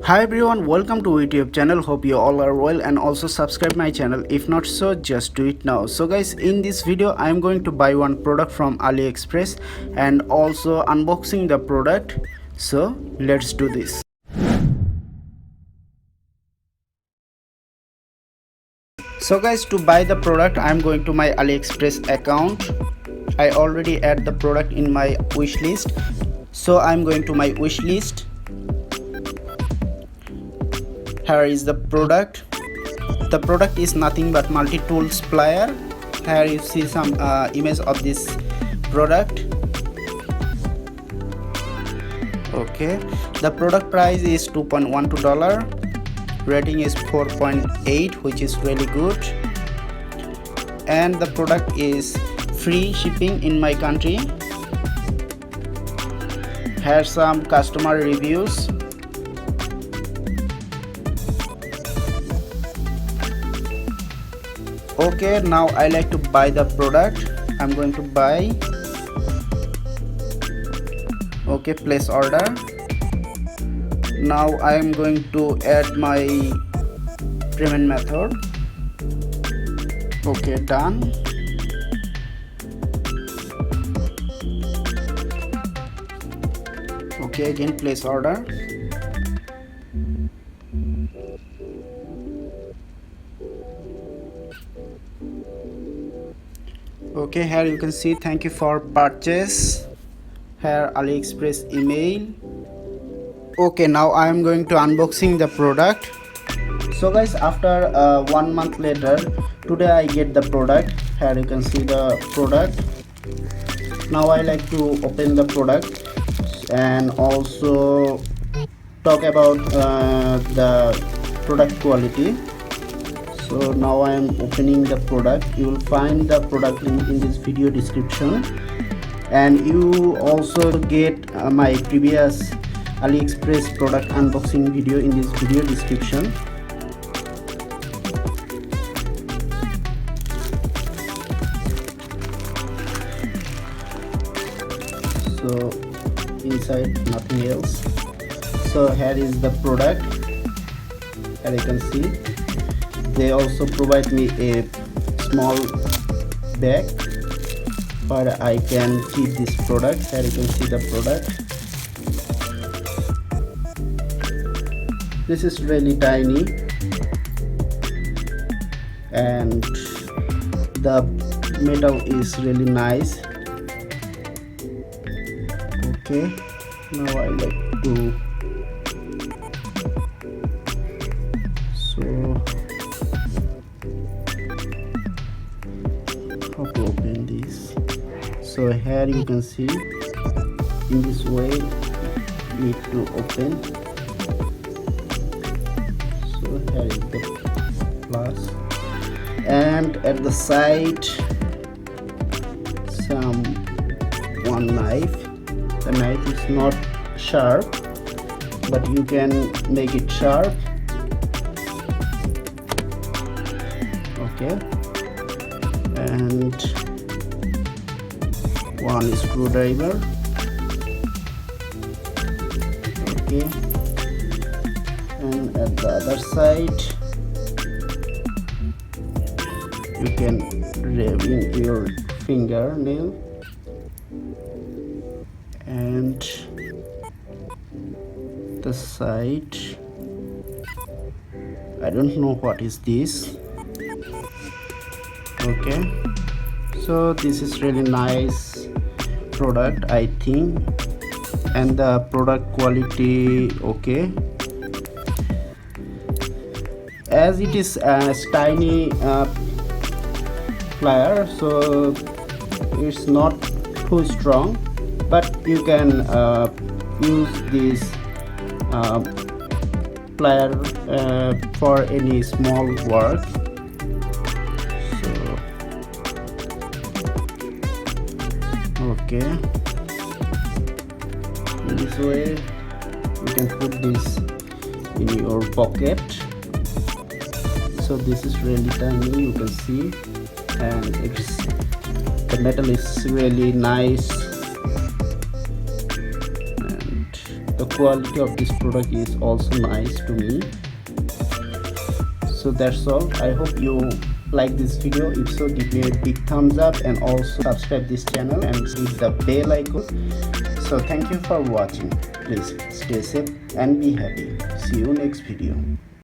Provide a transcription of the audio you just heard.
Hi everyone, welcome to YouTube channel. Hope you all are well and also subscribe my channel. If not so, just do it now. So guys, in this video I am going to buy one product from AliExpress and also unboxing the product. So let's do this. So guys, to buy the product I am going to my AliExpress account. I already add the product in my wish list. So I am going to my wish list. Here is the product. The product is nothing but multi-tools plier. Here you see some image of this product. Okay, the product price is $2.12. Rating is 4.8, which is really good. And the product is free shipping in my country. Here some customer reviews. Okay, now I like to buy the product. I'm going to buy. Okay, place order. Now I am going to add my payment method. Okay, done. Okay, again place order. Okay, here you can see thank you for purchase. Here AliExpress email. Okay, now I am going to unboxing the product. So guys, after 1 month later, today I get the product. Here you can see the product. Now I like to open the product and also talk about the product quality. So now I am opening the product. You will find the product link in this video description, and you also get my previous AliExpress product unboxing video in this video description. So inside nothing else. So here is the product. Here you can see they also provide me a small bag where I can keep this product. Here you can see the product. This is really tiny and the metal is really nice. Okay, now I like to how to open this. So here you can see in this way you need to open. So here is the plus, and at the side one knife. The knife is not sharp, but you can make it sharp. Okay, and one screwdriver. Okay, and at the other side you can rub in your fingernail, and the side I don't know what is this. Okay, so this is really nice product I think, and the product quality okay, as it is a tiny plier, so it's not too strong, but you can use this plier for any small work. Okay, in this way you can put this in your pocket. So this is really tiny, you can see, and the metal is really nice, and the quality of this product is also nice to me. So that's all. I hope you like this video. If so, give me a big thumbs up and also subscribe this channel and hit the bell icon. So thank you for watching. Please stay safe and be happy. See you next video.